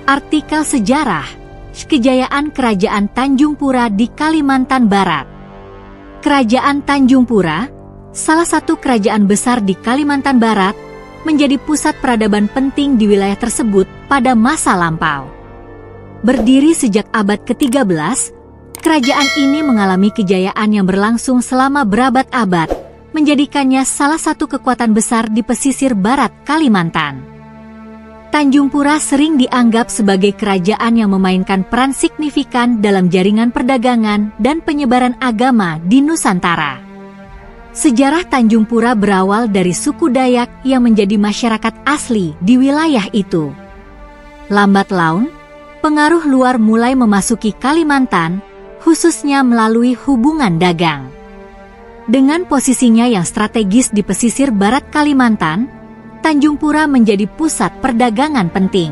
Artikel sejarah, kejayaan Kerajaan Tanjung Pura di Kalimantan Barat. Kerajaan Tanjung Pura, salah satu kerajaan besar di Kalimantan Barat, menjadi pusat peradaban penting di wilayah tersebut pada masa lampau. Berdiri sejak abad ke-13, kerajaan ini mengalami kejayaan yang berlangsung selama berabad-abad, menjadikannya salah satu kekuatan besar di pesisir barat Kalimantan. Tanjung Pura sering dianggap sebagai kerajaan yang memainkan peran signifikan dalam jaringan perdagangan dan penyebaran agama di Nusantara. Sejarah Tanjung Pura berawal dari suku Dayak yang menjadi masyarakat asli di wilayah itu. Lambat laun, pengaruh luar mulai memasuki Kalimantan, khususnya melalui hubungan dagang. Dengan posisinya yang strategis di pesisir barat Kalimantan, Tanjung Pura menjadi pusat perdagangan penting.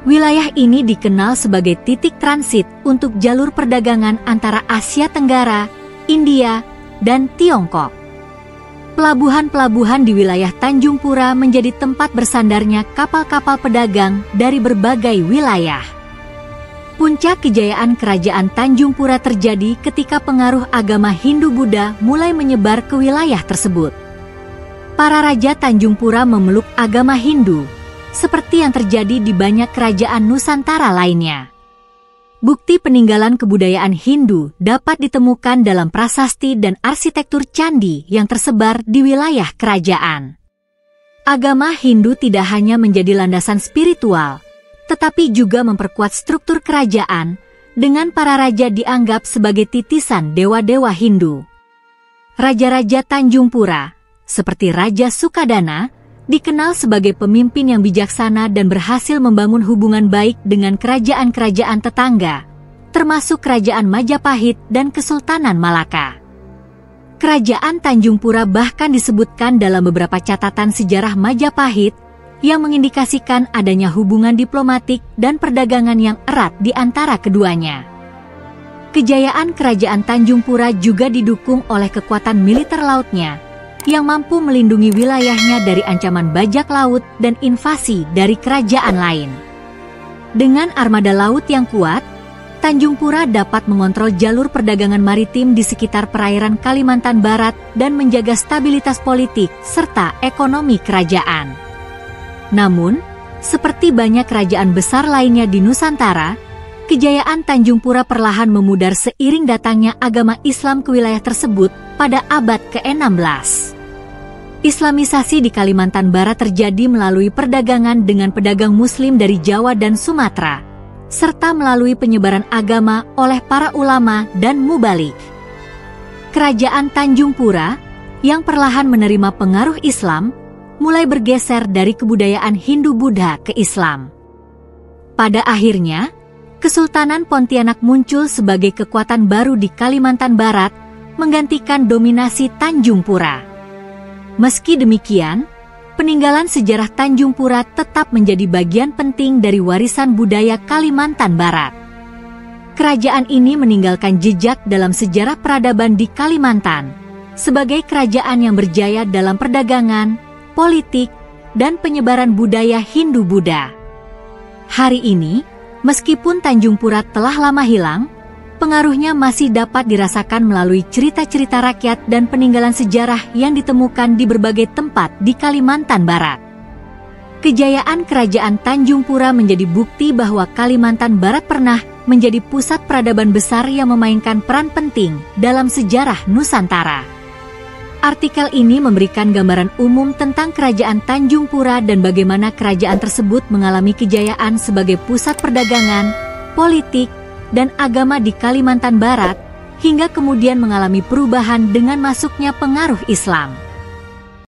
Wilayah ini dikenal sebagai titik transit untuk jalur perdagangan antara Asia Tenggara, India, dan Tiongkok. Pelabuhan-pelabuhan di wilayah Tanjung Pura menjadi tempat bersandarnya kapal-kapal pedagang dari berbagai wilayah. Puncak kejayaan Kerajaan Tanjung Pura terjadi ketika pengaruh agama Hindu-Buddha mulai menyebar ke wilayah tersebut. Para raja Tanjung Pura memeluk agama Hindu, seperti yang terjadi di banyak kerajaan Nusantara lainnya. Bukti peninggalan kebudayaan Hindu dapat ditemukan dalam prasasti dan arsitektur candi yang tersebar di wilayah kerajaan. Agama Hindu tidak hanya menjadi landasan spiritual, tetapi juga memperkuat struktur kerajaan dengan para raja dianggap sebagai titisan dewa-dewa Hindu. Raja-raja Tanjung Pura, seperti Raja Sukadana, dikenal sebagai pemimpin yang bijaksana dan berhasil membangun hubungan baik dengan kerajaan-kerajaan tetangga, termasuk Kerajaan Majapahit dan Kesultanan Malaka. Kerajaan Tanjung Pura bahkan disebutkan dalam beberapa catatan sejarah Majapahit yang mengindikasikan adanya hubungan diplomatik dan perdagangan yang erat di antara keduanya. Kejayaan Kerajaan Tanjung Pura juga didukung oleh kekuatan militer lautnya, yang mampu melindungi wilayahnya dari ancaman bajak laut dan invasi dari kerajaan lain. Dengan armada laut yang kuat, Tanjung Pura dapat mengontrol jalur perdagangan maritim di sekitar perairan Kalimantan Barat dan menjaga stabilitas politik serta ekonomi kerajaan. Namun, seperti banyak kerajaan besar lainnya di Nusantara, kejayaan Tanjung Pura perlahan memudar seiring datangnya agama Islam ke wilayah tersebut pada abad ke-16. Islamisasi di Kalimantan Barat terjadi melalui perdagangan dengan pedagang Muslim dari Jawa dan Sumatera, serta melalui penyebaran agama oleh para ulama dan mubalik. Kerajaan Tanjung Pura, yang perlahan menerima pengaruh Islam, mulai bergeser dari kebudayaan Hindu-Buddha ke Islam. Pada akhirnya, Kesultanan Pontianak muncul sebagai kekuatan baru di Kalimantan Barat, menggantikan dominasi Tanjung Pura. Meski demikian, peninggalan sejarah Tanjung Pura tetap menjadi bagian penting dari warisan budaya Kalimantan Barat. Kerajaan ini meninggalkan jejak dalam sejarah peradaban di Kalimantan, sebagai kerajaan yang berjaya dalam perdagangan, politik, dan penyebaran budaya Hindu-Buddha. Hari ini, meskipun Tanjung Pura telah lama hilang, pengaruhnya masih dapat dirasakan melalui cerita-cerita rakyat dan peninggalan sejarah yang ditemukan di berbagai tempat di Kalimantan Barat. Kejayaan Kerajaan Tanjung Pura menjadi bukti bahwa Kalimantan Barat pernah menjadi pusat peradaban besar yang memainkan peran penting dalam sejarah Nusantara. Artikel ini memberikan gambaran umum tentang Kerajaan Tanjung Pura dan bagaimana kerajaan tersebut mengalami kejayaan sebagai pusat perdagangan, politik, dan agama di Kalimantan Barat, hingga kemudian mengalami perubahan dengan masuknya pengaruh Islam.